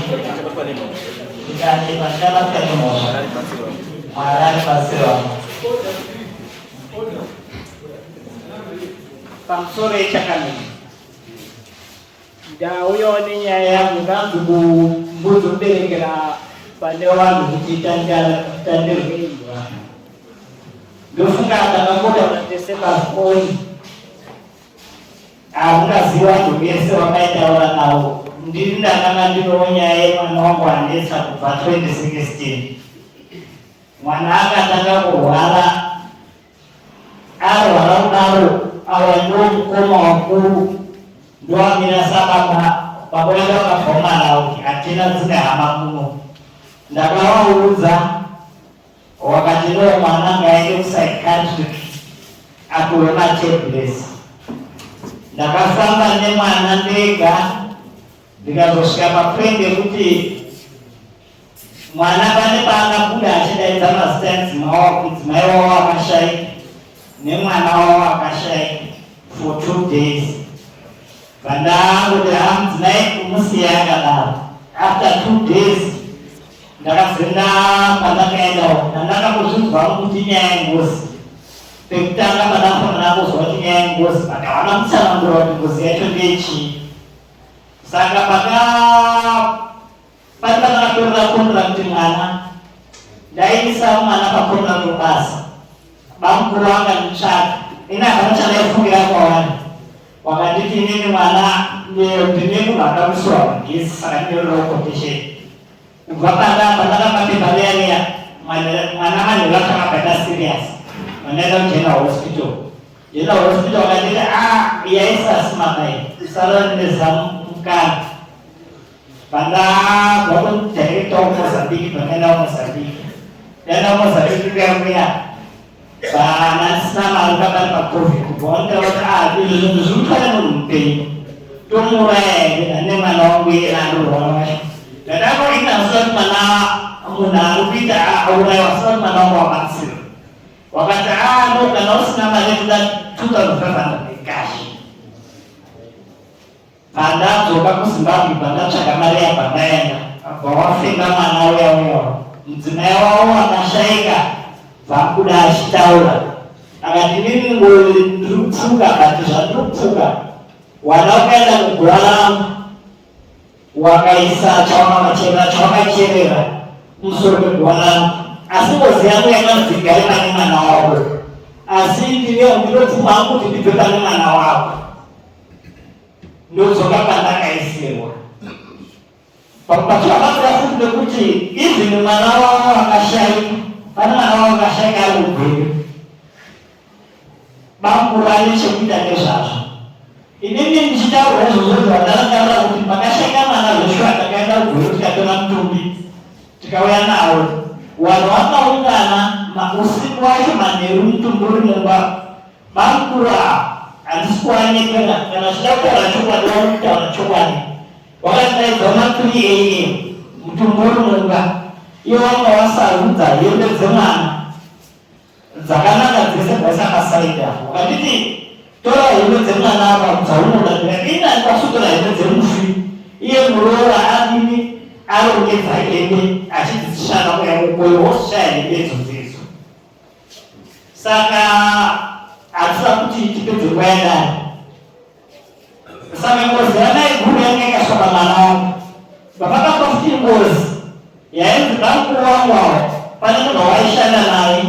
Dikasih ketemu Marani Pasiro Kamsore Chakani da huyo ni nyaya mgambu mbuzu mbele kira pande wangu kitanja tandiri ndofunga atakakoda unateseka koi amukaziwa ndogese wakaitaura nawo ndiri ndakanga ndinonyaya mwana wangu anesa kubva 2016 mwana akatanga kurwara arwara kudaro awa ndomukoma wakuru ndoamira sakama pakuenda vakabvoma nawo hatina dzine hama muno ndakavaudza wakati no mwana ngaende kupsychiatric apiwe matablets ndakafamba nemwana ndega ndikazosvika papwende kuti mwana pane paangabuda achidaidza mazita edzimai wavo kudzimai wavo akashaika nemwana wavo akashaika for 2 days vandangoti hamudzimai kumusiya akadaro after 2 days ndakazenda pandakaendawo ndandakambozvinzwa kuti nyaya yengozi pekutanga pandafanira kuzwa kuti nyaya yengozi pakawana kutsanangura kuti ngozi yacho ndeyechii saka pane pandakatorera contract mwana ndaiisa mwana pacontract basa bamukuru vanganditsvaka ina hapana chandaifungira kwawani wakanditi inini mwana ndine munhu akamusiwa magezi saka ndinorera condition kubva pandakamapepa leyaneya mwana manhero akakabaita serious mandaenda kugeneral hospital wakanditi yaisasimakai isara nezamukana pandabva kudirector wemozambique pandaenda kumozambique kuyamuya vana ndisina mari kabari pacovid kubva kuti zvinhu zvirikufane munhu mupenyu tomuraya here ane mwana wangu andorwara vacho ndakakoinazva kuti munhu ari kuita aurayiwa sati mwana wangu wakatsira wakati no kana usina mari yekuda 2500 ekashi pandadzoka kuzimbabwe pandatsvaga mari yabva ndaenda abva wafenga mwana uya mudzimai wavo akashaika vakuda achitaura akati nini ndiri kupfuka kati zvandiri kupfuka wana ukaenda kugura rangu wakaisa chawakacherera musoro pegura rangu asi ngozi yangu yakadzigaye pane mwana wako asi ndinopfuma hangu kuti ndibve pane mwana wako ndodzoka pandakaisirwa pachakakura futi nekuti izini mwana wavo akashaika pane mwana wavo akashaika ari upenyu bamukuru ane chekuita nezvazvo inini ndichitaura izvozvo zvandarangarira kuti pakashaika mwana zveshuwa takaenda kuguru tikatora mutumbi tikauya nawo vanhu vakaungana usiku wacho manheru mutumbi uri mumba bamukuru handisi kuvanekera kana zvida kutaura chokwadi waukutaura chokwadi wakatidaidza 3 am mutumbi uri mumba iwo vanga vasarudza hembe dzemwana dzakanaka dzese dzasakasaida wakanditi tora hembe dzemwana apa dzaunoda ina ndikasutora hembe dzemufi iye muroora adini arongedza hembe achidzishanda kuyakukoyo woshaya hembe idzodzidzo saka hatisa kuti tipedze kwaendani saka ngozi yanaiguru yanga ikasvaka mwana wangu papakapa futi ngozi yainzi bamukuru wangu avo pane munhu waishanda naye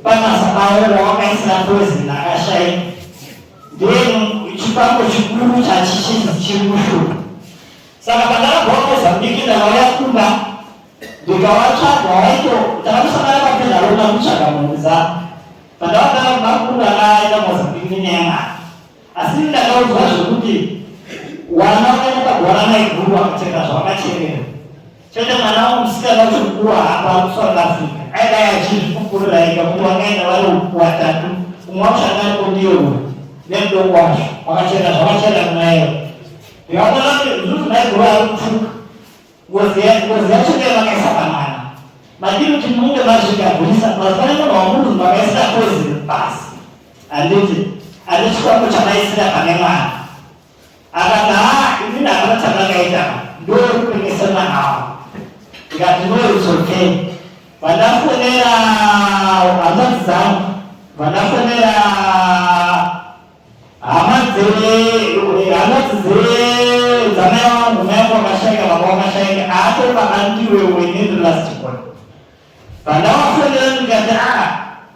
pamasa pavo wawakaisira poison akashaika ndiye chipango chikuru chachichinzi chiri kushupa saka pandakabva kumozambiki ndakauya kumba ndikavatsvaga waito takamusangana papedharona kutsvaga mhuri dzavo pandakagara bamukuru akaenda mozambiki nenyamana asi ndakaudzwa zvekuti wana ukaenda naiguru akatenga zvawakacherera chete mwana wangu musikana wacho mukuru hapa kusouth africa aidai achizvikukurira ika kuti wakaenda vari 3 umwe wacho anga ndiyo nemudoko wacho wakachera zvakachera kunayo ndikaona kuti zvinhu naiguru ari kupfuka ngozi yacho ndiyo vakaisa pamwana madiri kuti munge mazvikagurisa mazipane munhu wamunhu vakaisira poison basi handiti chikwambo chamaisira pane mwana akati inini hapana chandakaita ndorupekesana nawo ndikati ndoruzokei vandafonera hanzvadzi dzangu vandafonera hama dzamai vangu mai vangu vakashaika vanga vakashaika atori vakandiwewe nerelastipon vandavafonera ndikati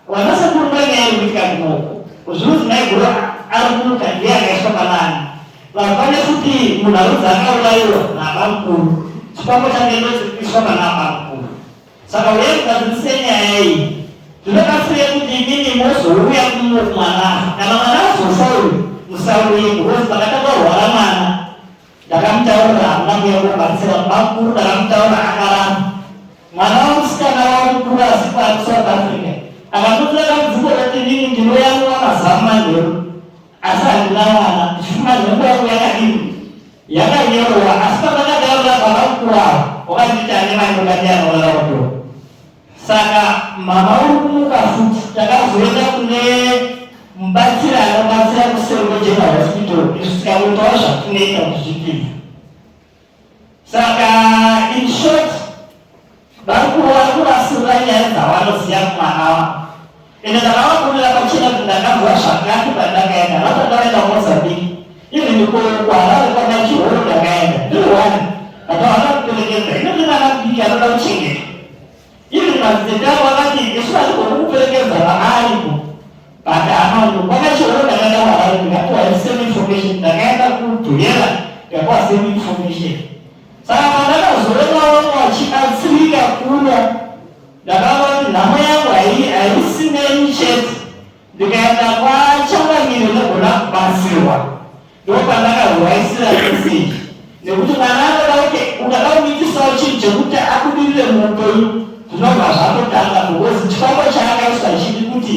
vanasakurumanyaya kuitikati moko zvinhu zvinaigura ari kumuka ndiye akaiswa panani vapane kuti munhu arudzi akaurayiwa naaba mukuru chifambo change ndoiswa pana aba mukuru saka uyai kugadzirisa nyaya iyi ndinokasiye kuti inini mozouya kumwana kana mwana azosauri musauri because pakatanga kurwara mwana ndakamutaurira hamuna kuya kubatsira makuru ndakamutaurira akaramba mwana wamusikana wamukuru asi pari South Africa akandotira dambudziko kuti inini ndinoyanguwa mazamu manheru asi handina mwana ndichifuma nhengo yangu yakadini yakanyorwa asi pandakadaurira baba mukuru avo wakanditi ane mai mukandiyanoora kuto saka mama uri kumuka futi takazoenda kune mubatsiri anobatsira kuSerongo General Hospital izvi tikautawo zvatinoita kuzvipinza saka in short vari kurasirira nyaya dzavanoziva kumwana wavo ende ndakavakurira pachena kuti ndakanzwa zvakati pandakaenda vatandavaenda Mozambique even kuharare pana chihoro ndakaenda ndiriwani ndakavana kuperekedza ino ndinana biki anoda kuchengeta even madzidzi avo vakati isu vatigona kuperekedza vaaripo but amano kwakachihoro ndakaenda kuharare ndikatiwa same information ndakaenda kudhuyera ndikapiwa same information saka pandakazoona vachibatsirika kuno ndakava kuti nhamo yangu haisinei chete ndikaenda kwachangamire ndogona kubatsirwa ndopandakazwaisira meseji nekuti mwana anoda kuti ukada kuitisawo chinhu chekuti akudirire muupenyu zvinobva zvatotanga because chifambo chaakaiswa chidi kuti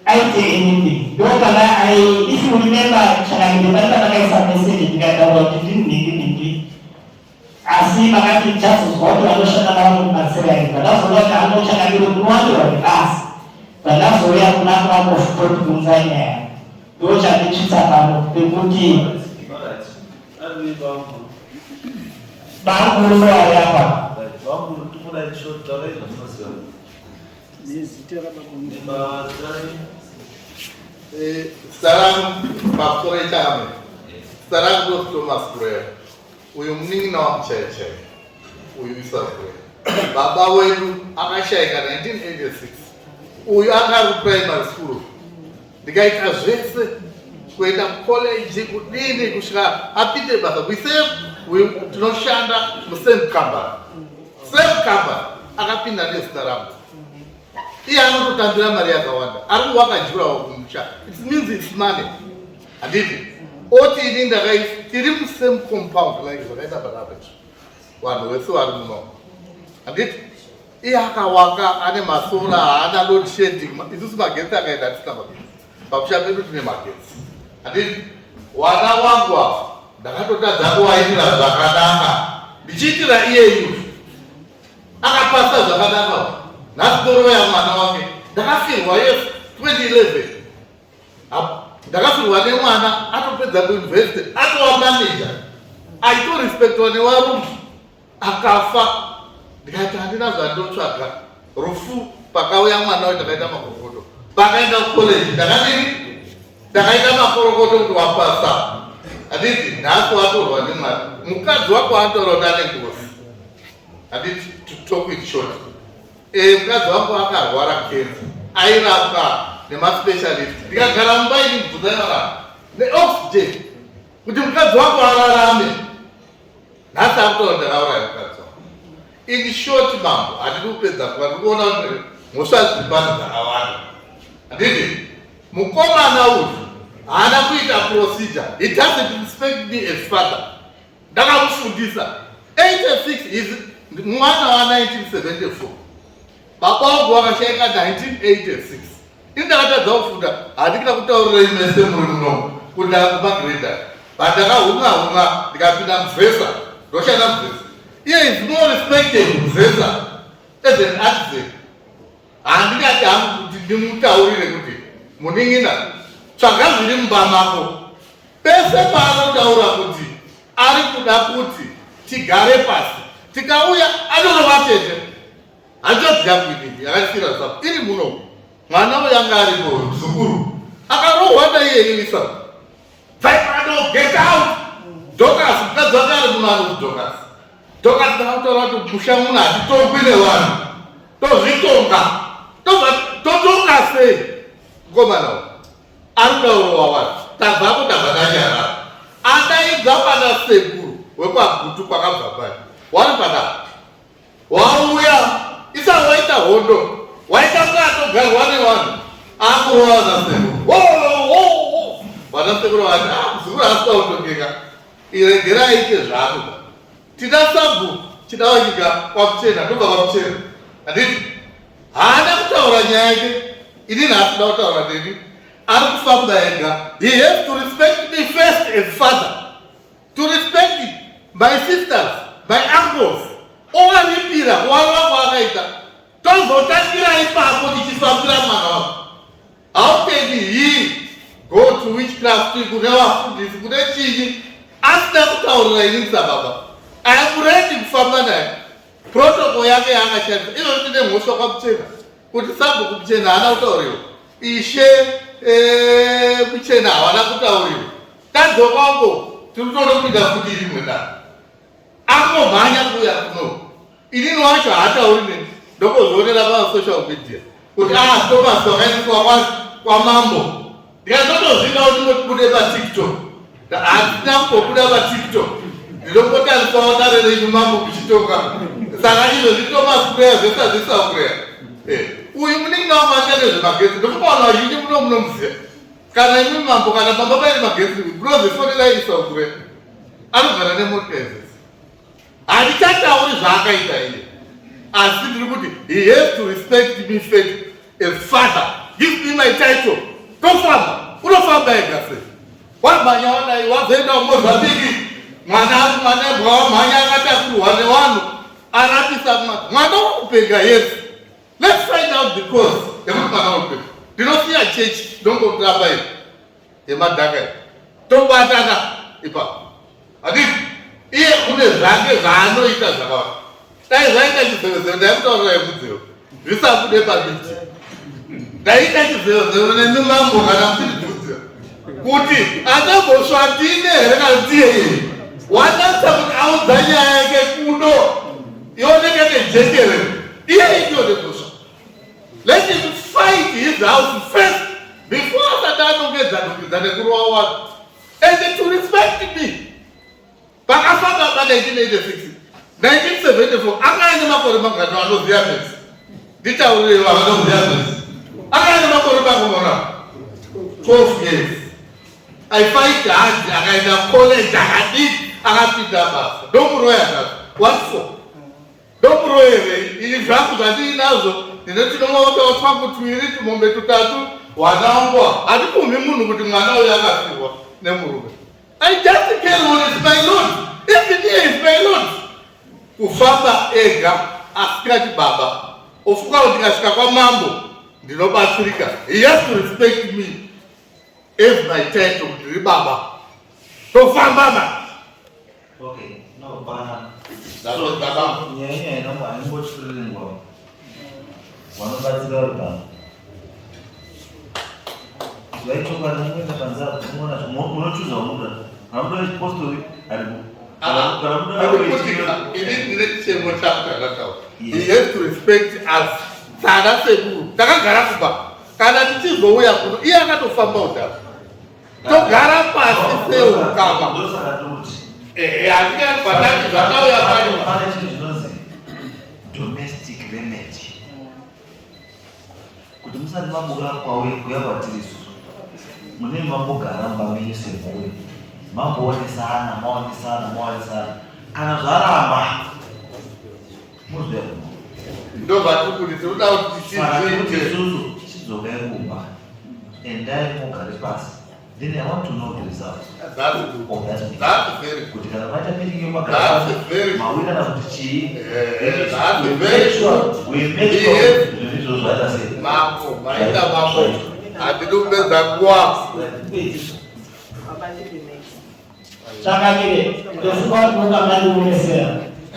aite anything ndopanda if you remember changamire pandakaisa meseji ndikataura kuti ndinhingi asi makati chazozwa kuti vanoshanda navo mubatsira iri vandazoona kuti anochangamire kunowandirwa nebasa vandazouya kuna kumamofupoti kunza nyaya ndochanditsvitsa pano pekuti banguru vari apa Salam Pastor Chame. Salam Dr. Thomas Prayer. Uyu mningina wa mcheche. Uyu isafwe. Baba wetu akashaika 1986. Uyu akaru primary school. Ndikaita zvese kuenda college kudini kusvika apinde basa. We say tinoshanda musame company. Same company akapinda nezita rangu. Iye anototambira mari yakawanda. Ari wakajurawo kumusha. It means it's money. Handiti. Oti ini ndakai tiri musame compound like zvakaita pakapecho. Vanhu vese vari muno. Handiti. Iye akawaka ane masora haana load shedding. Isusu magetsi akaenda tisina magetsi. Pamusha pedu tine magetsi. Handiti. Wana wangu ava ndakatotadza kuvaitira zvakanaka. Ndichiitira iyeyu. Akapasa zvakanaka. Nhasi ya mwana wake. Ndakafirwa yes 2011. Ndakafirwa nemwana atopedza kuuniversity atova manager. Aitorespectwa nevarume. Akafa. Ndikati handina zvandotsvaga. Rufu pakauya mwana we ndakaita makorokoto. Pakaenda college ndakaita makorokoto kuti wapasa. Handiti nhasi watorwa nemwana. Mukadzi wako atorwa nengozi. Handiti to talk it short. Mukadzi wako akarwara cancer. Airapwa nemaspecialist. Ndikagara mumba ini mubvunzana neoxygen kuti mukadzi wako ararame. Nhasi akutora ndakauraya mukadzi wako. In short mambo handidi kupedza kuva ndikuona kuti mhosva dziripano dzakawanda. Handiti mukomana uyu haana kuita procedure. He doesn't respect me as father. Ndakamufundisa 86 is mwana wa 1974. Baba wangu wakashaika 1986. Indakatadza kufunda handikida kutaurira imese muri muno kuti akumagreda. But ndakahunga ndikapinda muvhesa ndoshanda muvhesa. Iye is more respected muvhesa as an artisan. Handikati hangu kuti ndimutaurire kuti muning'ina tsvaga zviri mumba mako. Pese paanotaura kuti ari kuda kuti tigare pasi. Tikauya anonovatete. Hachoziva kuinini yakasira zvapo iri muno. Mwana uyanga aripo zukuru. Akarohwa naiyeyisa. Vaipano get out. Dokas mukadzi ari muno anokudokas. Dokas ndakataura kuti musha muno hatitongwi nevanhu. Tozvitonga. Totonga sei? Komana ari kutaurawa vanhu. Tabvapo tabva kanyara. Adaidza pana sekuru wekwagutu kwakabva pari. Wari pana. Wauya isa waita hondo. Waita katogarwa nevanhu. Akurova nasekuru. Vana sekuru vati zikuru asikautongeka. Iregerai ite zvako. Tida sabhu chidawo nyika kwakuchena ndobva kwakuchena. Handiti haana kutaura nyaya yake. Inini hasida kutaura neni. Ari kufamba ega. He has to respect me first as father. To respect my sisters, my uncles. Owaripira kuwava kwakaita. Tozotangira ipapo tichifambira mwana wako. How can he go to witchcraft kune vafundisi kune chinyi asina kutaurira inini sababa? I am ready kufamba naye. Protocol yake yaakashandisa ino tine mhosva kwakuchena kuti sabhu kuchena haana kutauriwa. Ishe kuchena hawana kutauriwa. Tadzokwako tirikutoda kuita kuti rimwe da. Akomhanya kuuya kuno. Inini wacho haatauri neni. Ndokozonera pasocial media kuti Thomas wakaiswa kwamambo. Ndikazotozvida kuti ndinobude paTikTok. Hatina kumbobuda paTikTok. Ndinongotariswawo dare renyu mambo kuchitonga. Saka izvozvi Thomas kureya zvese hazvisakureya. Uyu munenge wamanya nezvemagetsi. Ndokupaona vazhinji munomuziva. Kana imi mambo kana pamba paine magetsi munozifonera isakureya. Anogara nemota izvesi. Handichatauri zvaakaita iye. Asi ndiri kuti he has to respect me first as father. Give me my title. Tofamba. Unofamba ega sei. Wamhanya wadai wazoenda kuMozambique. Mwana wamhanya akatakurwa nevanhu. Arapisa mwana wakupenga Yesu. Let's find out the cause. Yekuti mwana wakupenga. Ndinosiya chechi ndongoramba iyi. Yemadhaka iyi. Tobatana ipapo. Handiti iye kune zvake zvaanoita zvakawanda. Dai zvaita chizevezeve ndaikutaurira yemudziyo. Zvisabude pamiti. Ndaita chizevezeve nemi mambo kana mutiridzidzira. Kuti akambosvatine here kana ndiye. Wanatsa kuti audza nyaya yake kuno. Ioneke nejekere. Iye idiode kusva. Let him fight his house first before asati anongedza nekurowa vanhu. And to respect me. Pakafamba pa1986. 1974 akaine makore mangani vanoziva mesi. Nditaurire vanoziva mesi. Akaine makore mangomona 12 years. I fight hard akaenda college akadii akapinda basa. Ndomuroya nazo. What for? Ndomuroyere izvi zvangu zvandinazvo ndinotinomwaota twangu twiri tumombe tutatu wanangwa. Handipumhi munhu kuti mwana uyu akafirwa nemurume. I just care when it's my Lord. Even here is my Lord. Kufamba ega asikati baba. Ofuka kuti ndikasvika kwamambo ndinobatsirika. He has to respect me as my title ndiri baba. Tofamba ma. Okay, no bana. That's baba. Nyanya ino mwanimbochirirengwa. Wanobatsira rugano. Zvaitonga nomuenda panzara kumona munochuza muda. Hamuda chipostori aripo. He has to respect us. Sana sekuru. Takagara kuba. Kana tichizouya kuno iye akatofamba udhara. Togara pasi seukama. Ndosaka toti. Handingani patati zvakauya pano. Pane chinhu zvinozi domestic remedy. Kuti musati mamboka kuuya kwatiri isusu. Mune mambogara mubamenyu semhuri. Mamboonesana, maonesana. Kana zvaramba muzve ndobva kuti tinoda kuti isusu tichidzoka rumba endai mugare pasi. Then I want to know the result of that meeting. Kuti kana maita meeting yomagara pasi mawira na kuti chii. We make sure zvizvo zvaita sei. Mambo maita handinopedza nguva. Chakamire, ndofuna kuunga mali unesera.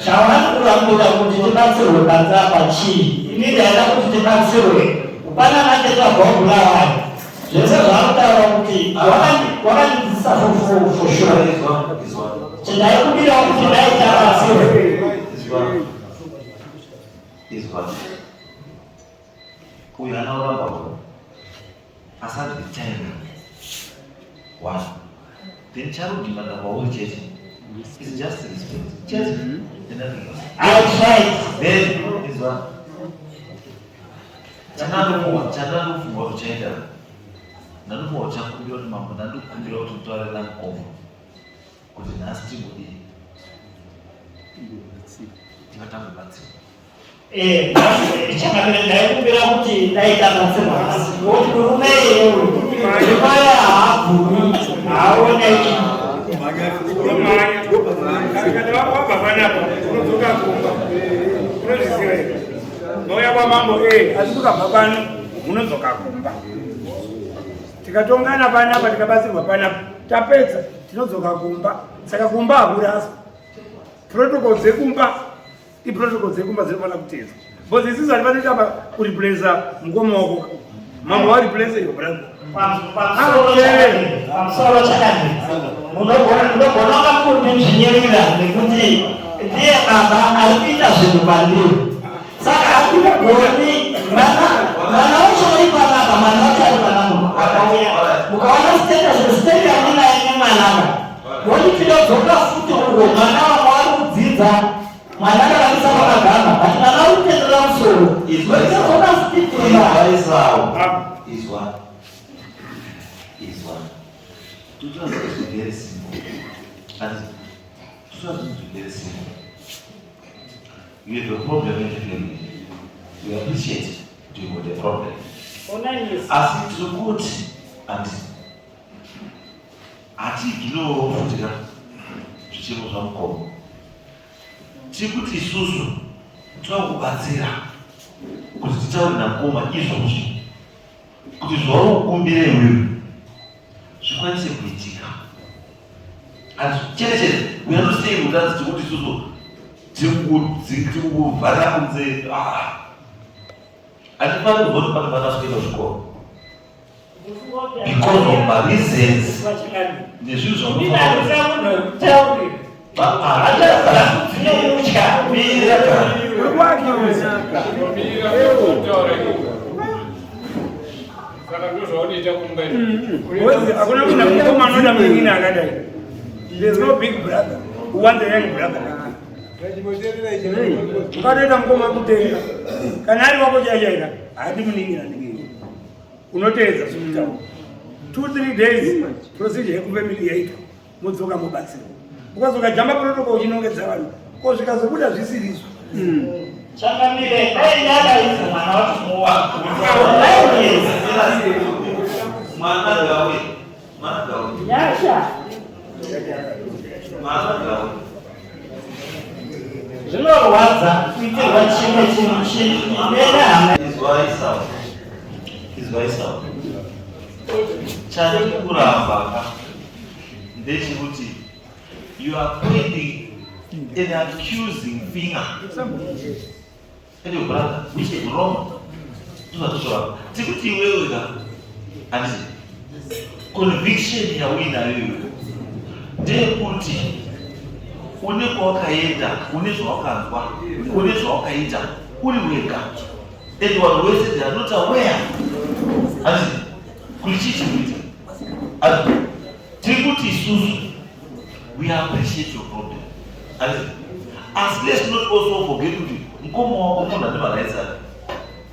Shawanakura kuti tibatsirwe kanza pachii. Ini ndaida kuti tibatsirwe. Pana matenda bhobula wayo. Zvese zvakutaura kuti wakandidzidzisa for sure. Chindaikubira kuti ndaita batsirwe. Uyu anauramba uyu asati kuchaina one. Then child demand of all church is just respect. Church and nothing else. Outside. Then is one. Chanado for gender. None more chakumbio to Mamma, none to kumbio to toilet over. Could you ask him what he Chakamire ndaikubira kuti ndaita batsirwa. Kuti murume ndimaya haabvumi haaoneki. Mauya kwamambo asituka pano munodzoka kumba. Tikatongana panapa tikabatsirwa panapa tapedza tinodzoka kumba. Saka kumba hakurasa. Protocol dzekumba iprotocol dzekumba dzinofana kutedzwa. Because this is vanoita kureplace mukoma wako. Mambo wa replace your brother. Pamusoro Chakamire. Munogona kuzvinyerera nekuti ndiye baba ari kuita zvinhu pandiri. Saka hakunogoni mwana wacho uri panapa, mwana wacho ari panapa akauya. Mukaona siteti andinaye nemwanaka. Woti tinodzoka futi uko mwana wako ari kudzidza. Mwana akavisa pakagama. But mwana uri kutendera musoro. Wotidzoka sititi. Is one. Is one. To just be very simple. And to just be very simple. You have a problem in the family. You appreciate dealing with the problem. As it's good and atigilo futika chichemo zvamukomo. Chikuti isusu twakubatsira kuti titaure namukoma izvozvi. Kuti zvaukumbire iwewe zvikwanise kuitika. And we understand that tikuti isusu tikuvhara kunze hatifani kuzoti pane vana zvinoita zvikoro because of my reasons nezvinhu there's no big brother who wants a young brother. Ukatoita mukoma kutenga kana ari wako chachaira hati muningira ndingei unoteedza zvimutaura 2-3 days procedure yekufamily yaita modzoka mobatsirwa. Ukazoka jamba protocol uchinongedza vanhu ko zvikazobuda zvisirizvo. Chakamire dai yakaisa mwana wacho muwa. mwana gawe Yasha. mwana gawe Zvinorwadza kuitirwa chimwe chinhu chinenhana. izwaisawo chari kuramba ndechekuti you are pointing an accusing finger at your brother, which is wrong. Tikuti iwewe ka andi conviction yawinayo ndeyekuti une kwawakaenda, une zvawakanzwa, une zvawakaita uri wega, and vanhu vese they are not aware andi kuti chii chikuita. Tikuti isusu we appreciate your problem, and as let's not also forget kuti mukoma wako munhu ane marights ake,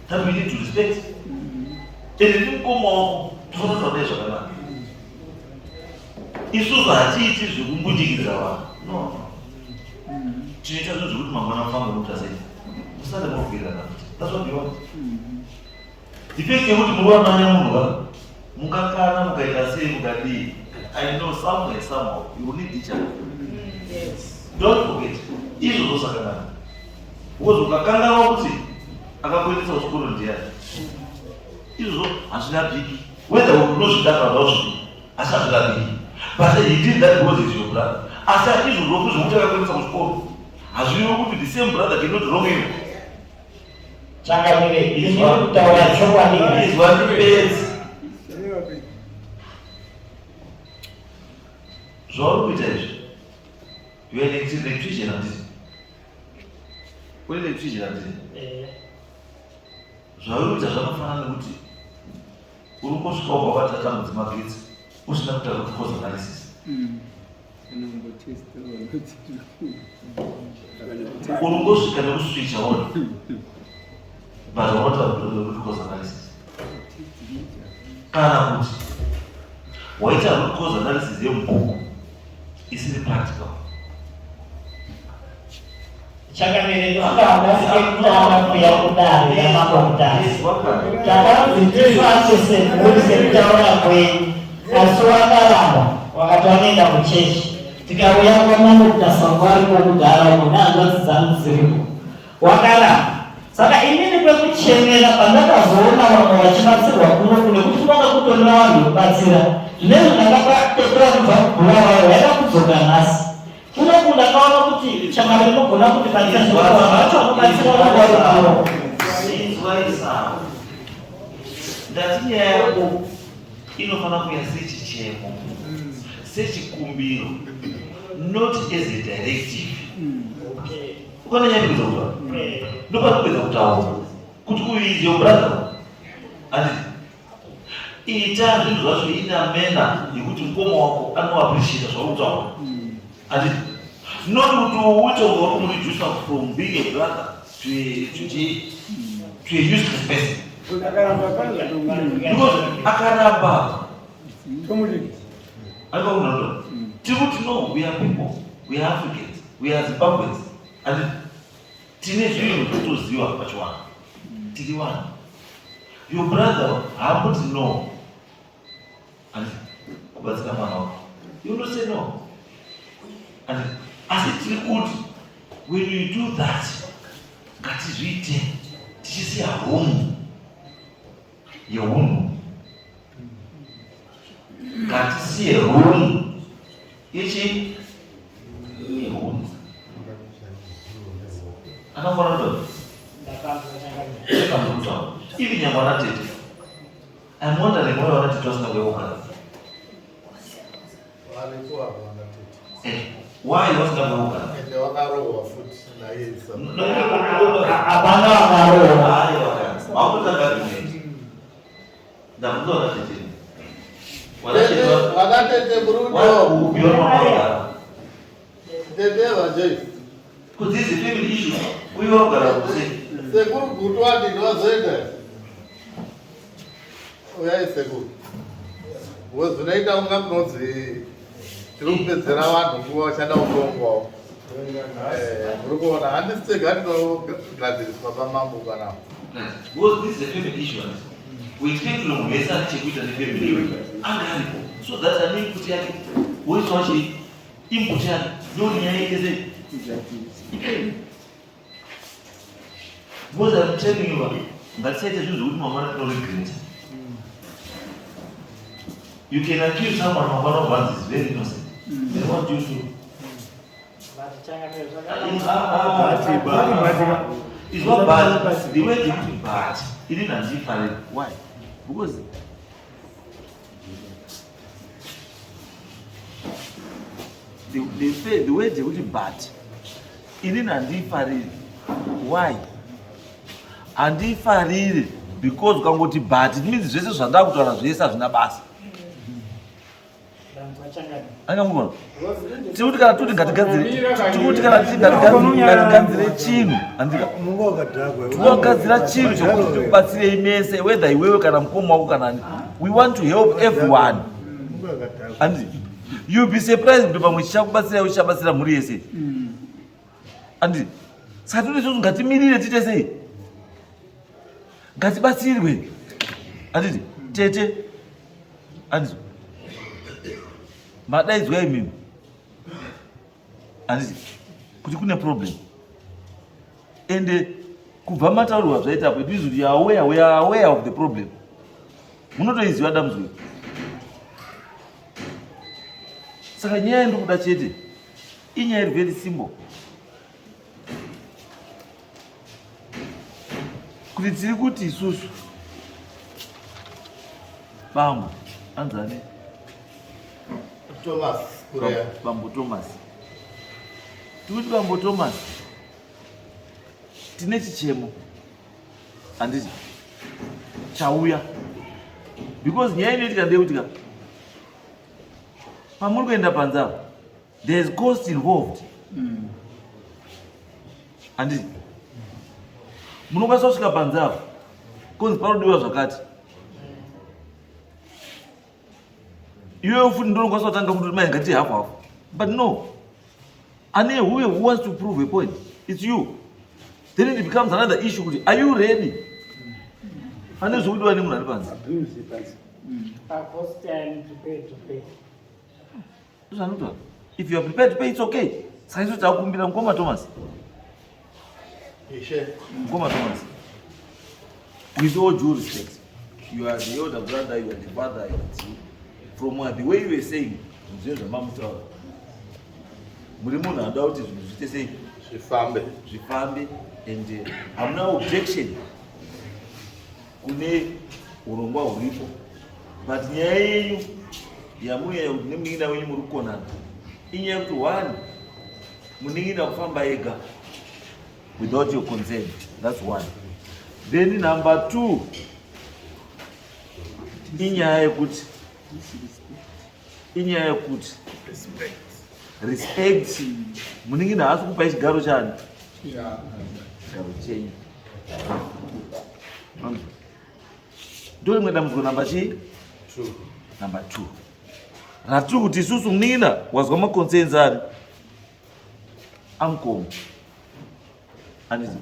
that we need to respect. And mukoma wako tofanira kuita zvakanaka. Isusu hatiiti zvekumbundikidza vanhu, no. Tinoita zvinhu zvekuti mangwana mufambe mutasei musade muvugirira kuti that's what we want. Depends yekuti muri vamanya munhu mukakana mukaita sei mukadii. I know somewhere somehow you will need each other. Yes. Don't forget. Izvo zvosakanaka. Because ukakanganwa kuti akakuendesa kuchikoro ndiani. Izvo hazvina bhiki. Whether unozvidaka zvazvo asi hazvina bhiki. But he did that because he's your brother. As I is wrong, so much I can support. As you know, the same brother cannot wrong you. Changamire, is one tower, someone Is one pays. Zvauri kuita izvi, you are electrician handiti. Uri electrician handiti. Zvauri kuita zvakafanana nekuti uri kusvika ubva patata mudzimagetsi usina kuita root cause analysis. Uri kusvika nekuswicha on, but unoita root cause analysis. Kana kuti waita root cause analysis yemubhuku isiri practical. Changamire ndakafika kuya kudari namakondari. Takadzidziswa sekutaura kwenyu, asi wakaramba wakati wanoenda kuchechi. Tikauya kuona kutasangwa ari kokugara uko nehanzvadzi dzangu dziripo. Wakaramba. Saka inini kwekuchemera pandakazoona vamwe vachibatsirwa kuno nekuti kunonga kutorera vanhu kubatsira. Zvinezvi ndakapatotera kubva kubhurawayo yaida kudzoka nhasi. Kunoku ndakaona kuti Changamire inogona kuti batsira zvakawanda vacho vanobatsira vanhu. Zvaisa ndati nyaya yako inofana kuya sechichemo, sechikumbiro, not as a directive. Ukananyanya kuita kutaura ndopanopedza kutaura kuti uyu is your brother. Andi ita zvinhu zvacho ina mena yekuti mukoma wako anoappreciate zvauri kutaura. Andi not kuti uite uri kumureduce from being a brother to a useless person. Because akaramba akaunando tikuti no, we are people, we are Africans, we are Zimbabweans, and tine zvinhu totoziva pachiwana tiri vanhu. Your brother hakuti no and kubatsira mwana wako, you don't say no. And asi tiri kuti when you do that ngatizviite tichisiya hunhu yeunhu, ngatisiye hunhu ichi yehunhu. Anafana ndo hivi nyamwana tete. I'm wondering why wanatete wasingageuka. Why wasingageuka? Wakarohwa futi naye Hapana wakarohwa. Mautotangagimenti. Ndamuzo wanatete. Wanatete Bruno. Ubiona mwana. Tete wajai. Because this is a family issue. We all got to say. Sekuru kutwa ndinozoenda. Uya sekuru. Wozvinoita unga munonzi tiri kupedzera vanhu nguva vachada kutongwawo. Muri kuona handisitega ndinogadziriswa pamambo kana. Because this is a family issue. We expect to mesa chekuita nefamily angaripo. So that I need kuti yake woita wachi input yake ndoni yaekeze. Because I'm telling you, ngatisaite zvinhu zvokuti mangwana tinoregret. You can accuse someone mangwana of is very innocent. They want you to. It's not bad. The way they put it bad, it didn't different. Why? Because the way they put it bad, it didn't different. Why? And if I read it, because ukangoti bad, it means zvese zvanda kutaura zvese hazvina basa. Angamugona. Tikuti kana tuti ngatigadzire chinhu, andika. Tinogadzira chinhu chokuti tikubatsirei mese, whether iwewe kana mukoma wako kana ani. We want to help everyone. And you'll be surprised kuti pamwe chichakubatsira uchichabatsira mhuri yese. And saka toti isusu ngatimirire tiite sei? Ngatibatsirwe. Anditi tete. Anditi madaidzwa imimi. Anditi kuti kune problem. And kubva mataurirwa zvaita apo it we are aware of the problem. Munotoiziva dambudziko. Saka nyaya ndikuda chete inyaya iri very simple kuti tiri kuti isusu bambo anzane Thomas Kurea. Bambo Thomas tikuti Bambo Thomas tine chichemo handiti chauya because nyaya inoitika ndeyekutika pamuri kuenda panzava there is cost involved handiti munokwanisa kusvika panzava konzi panodiwa zvakati iwewe futi ndonokwanisa kutanga kuti mai ngati hafu hafu but no ane who wants to prove a point it's you then it becomes another issue kuti are you ready ane zvokudiwa nemunhu ari panzi ndozvanotaura if you are prepared to pay it's okay saka isu takumbira mukoma Thomas mukoma Thomas with all due respect you are the elder brother you are the father from the way you were saying zvinhu zvamamutaura muri munhu anoda kuti zvinhu zviite sei zvifambe and hamuna objection kune urongwa huripo but nyaya yenyu yamunyaya kuti nemunin'ina wenyu muri kukonana inyaya kuti one munin'ina kufamba ega without your consent that's one then number two inyaya yekuti respect munin'ina haasi kupai chigaro chani chigaro chenyu ndorimwe dambudziko namba chii number 2 ratiri kuti isusu munin'ina wazwa maconcerns ari ankomo anditi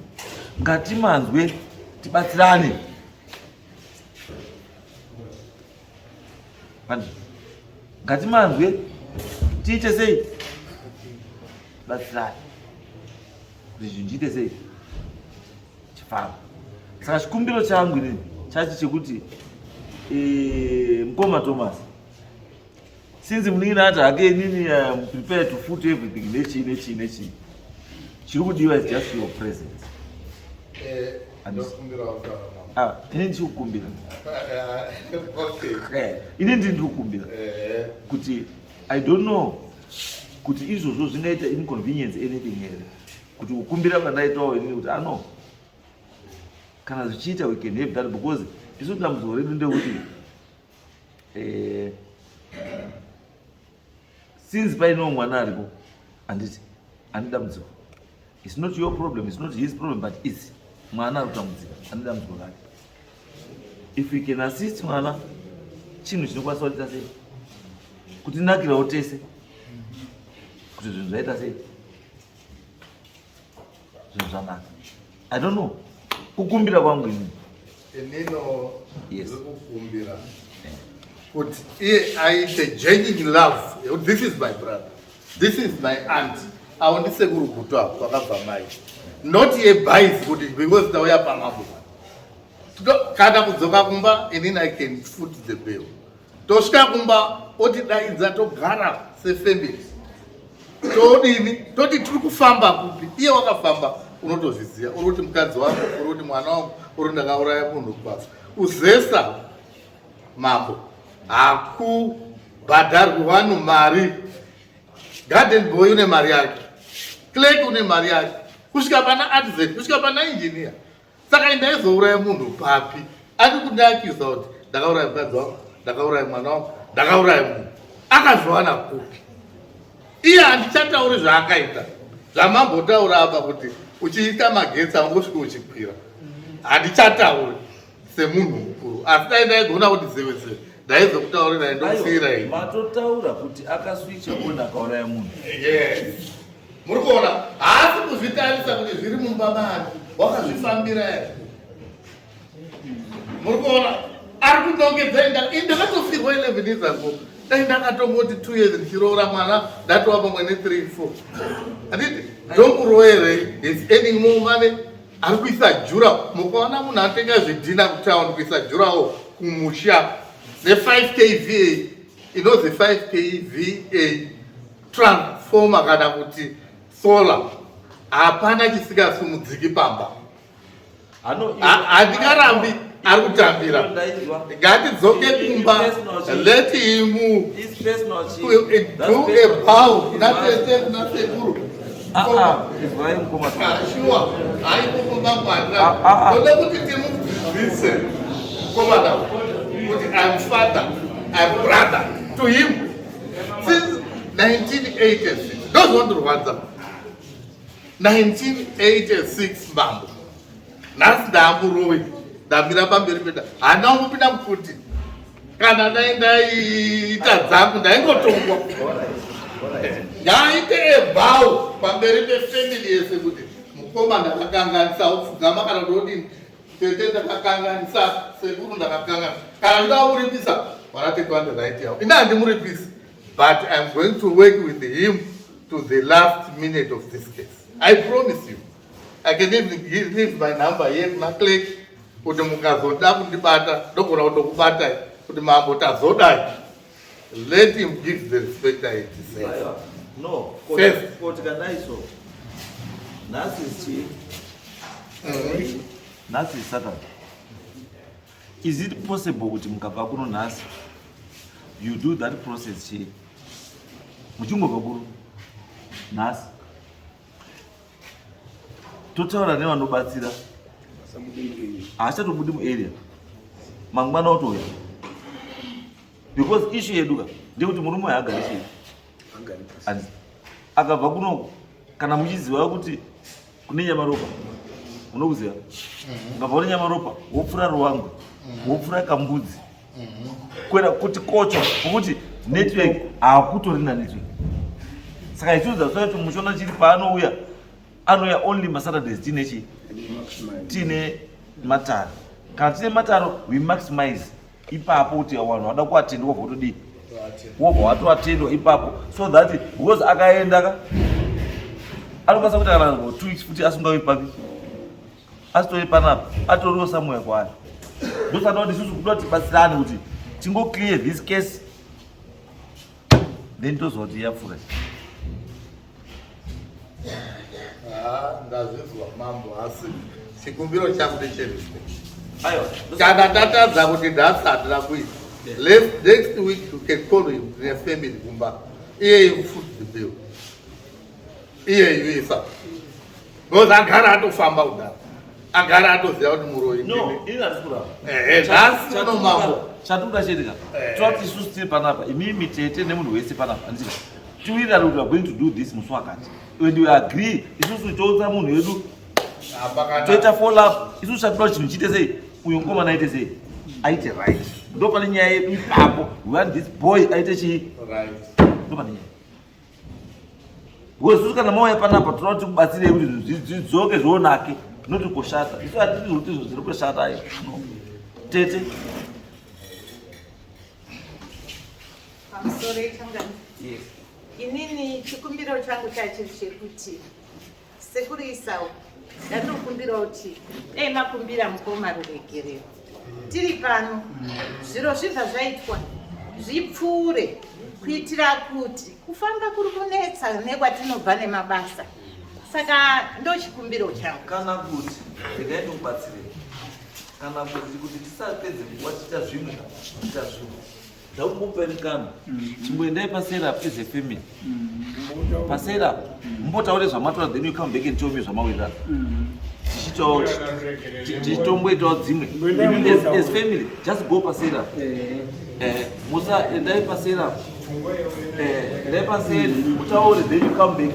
ngatimanzwe tibatsirane ngatimanzwe tiite sei batsirane kuti zvinhu chiite sei chifamba saka chikumbiro changu inini chachi chekuti mukoma Thomas since munin'ina ati hake inini prepare to foot everything nechii chiri kudiwa is just your presence inini ndichikukumbira inini ndiri kukumbira kuti I don't know kuti izvozvo zvingaita inconvenience anything here kuti kukumbira kwandaitawo inini kuti no kana zvichiita we can have that because isu dambudziko redu ndekuti since paino mwana aripo handiti ane dambudziko it's not your problem it's not his problem but it's mwana ari kutambudzika ane dambudziko rake if we can assist mwana chinhu chinokwanisa kuita sei kuti nakirawo tese kuti zvinhu zvaita sei zvinhu zvanaka I don't know kukumbira kwangu inini inino yes kukumbira kuti iye aite genuine love this is my brother this is my aunt aundisekuru kutwa kwakabva mai not ye bias kuti because tauya pamambo kana kudzoka kumba inini I can foot the bill tosvika kumba otidaidza togara sefamily todini toti tiri kufamba kupi iye wakafamba unotozviziva uri kuti mukadzi wako uri kuti mwana wangu uri ndakauraya munhu kwasa uzesa mambo hakubhadharwi vanhu mari garden boy une mari yake clerk une mari yake kusvika pana artisan kusvika pana engineer saka indaizouraya munhu papi ari kundiakiza kuti ndakauraya mukadzi wangu ndakauraya mwana wangu ndakauraya munhu akazviwana kupi iye handichatauri zvaakaita zvamambotaura apa kuti uchiita magetsi angosvika uchikwira handichatauri semunhu mukuru asi dai ndaigona kuti zevese ndaizokutaurira ndokusiyira ini matotaura kuti akaswicha ona akauraya munhu muri kuona haasi kuzvitarisa kuti zviri mumba mani wakazvifambira here muri kuona ari kunongedza ndakatofirwa 11 years ago dai ndakatongoti 2 years ndichiroora mwana ndatova pamwe ne3 4 handiti donguroere is earning more money ari kuisa jura mukaona munhu atenga zvidhina kutown kuisa jurawo kumusha ne5k va inozi 5k va transformer kana kuti solar hapana chisingasimudziki pamba. Handingarambi ari kutambira. Ngatidzoke kumba, let him do a bow kuna tete kuna sekuru. Sure, haikukumba kwandira. Ndoda kuti timubvise komanda kuti I'm father, I'm brother to him since 1986. Those want to answer. 1986 mambo. Nasi ndamurowe. Ndamira pamberi peda. Hana kupinda mfuti. Kana ndaita dzangu ndaingotongwa. Yaite bow pamberi pefamily yese kuti mukomana ndakanganisa upfugama kana ndodini. Tete ndakakanganisa sekuru ndakakanganisa. Kana ndauripisa wanatekwa right yao. Ina ndimuripisa. But I'm going to work with him to the last minute of this case. I promise you. I can even give my number here, my click. Kuti mukazoda kundibata, ndogona kutokubata kuti mambo tazodai. Let him give the respect I deserve. No, koti kanaiso. Nasi is Satan. Is it possible kuti mukabva kuno nasi? You do that process here. Muchungo kakuru. Nasi. Totaura nevanobatsira. Haachatobudi muarea. Mangwana otoya. Because issue yeduka ndekuti murume haagari chii. Akabva kuno kana muchiziva kuti kune nyamaropa. Unokuziva? Ukabva kune nyamaropa, wopfura ruwangu, wopfura kambudzi. Kwenda kuti kocho kuti network hakutorina network. Saka ichuza kuti muchona chiri paanouya anouya only masaturdays tine mataro. Kana tine mataro we maximize ipapo kuti vanhu vada kuatendwa votodii wobva watoatendwa ipapo so that because akaenda anokwanisa kuti kana 2 weeks futi asingauyi papi asitori panapa atoriwo somewhere kwaari. Ndosaka kuti isusu kuda tibatsirane kuti tingo clear this case then tozwa kuti yapfura. Ndazvizwa mambo asi chikumbiro changu ndecherespect. Kana tatadza kuti ndasati rakuita next week you can call him nefamily kumba iye you foot the bill iye yuisa because agara atofamba kudaro agara atoziva kuti muroi nhasi uno mambo chatungachedeka toti isusu tiri panapa imimi tete nemunhu wese panapa andika tiwirira kuti we are going to do this musi wakati when we agree isusu toudza munhu wedu toita follow up isusu chatoda chinhu chiite sei uyo mukomana aite sei aite right ndo pane nyaya yedu ipapo we want this boy aite chii ndo pane nyaya because isusu kana mauya panapa toda kuti kubatsirei kuti zvidzoke zvionake noti kushata isu hatiti kuti izvo zviri kushata ayo tete pamusoro changani inini chikumbiro changu chachiri chekuti sekuru Isau ndatinokumbira kuti dai makumbira mukoma ruregerero tiri pano zviro zvibva zvaitwa zvipfuure kuitira kuti kufamba kuri kunetsa nekwatinobva nemabasa. Saka ndo chikumbiro changu kana kuti ndikaenda kubatsirei kana kuti tisapedze nguva tiita zvimwe ndakumboperekana chimboendai paserap as a family paserap mumbotaure zvamataura then you come back and tell me zvamawirirana tichitomboitawo dzimwe as family just go paserap musaendai paserap endai paseri mutaure then you come back.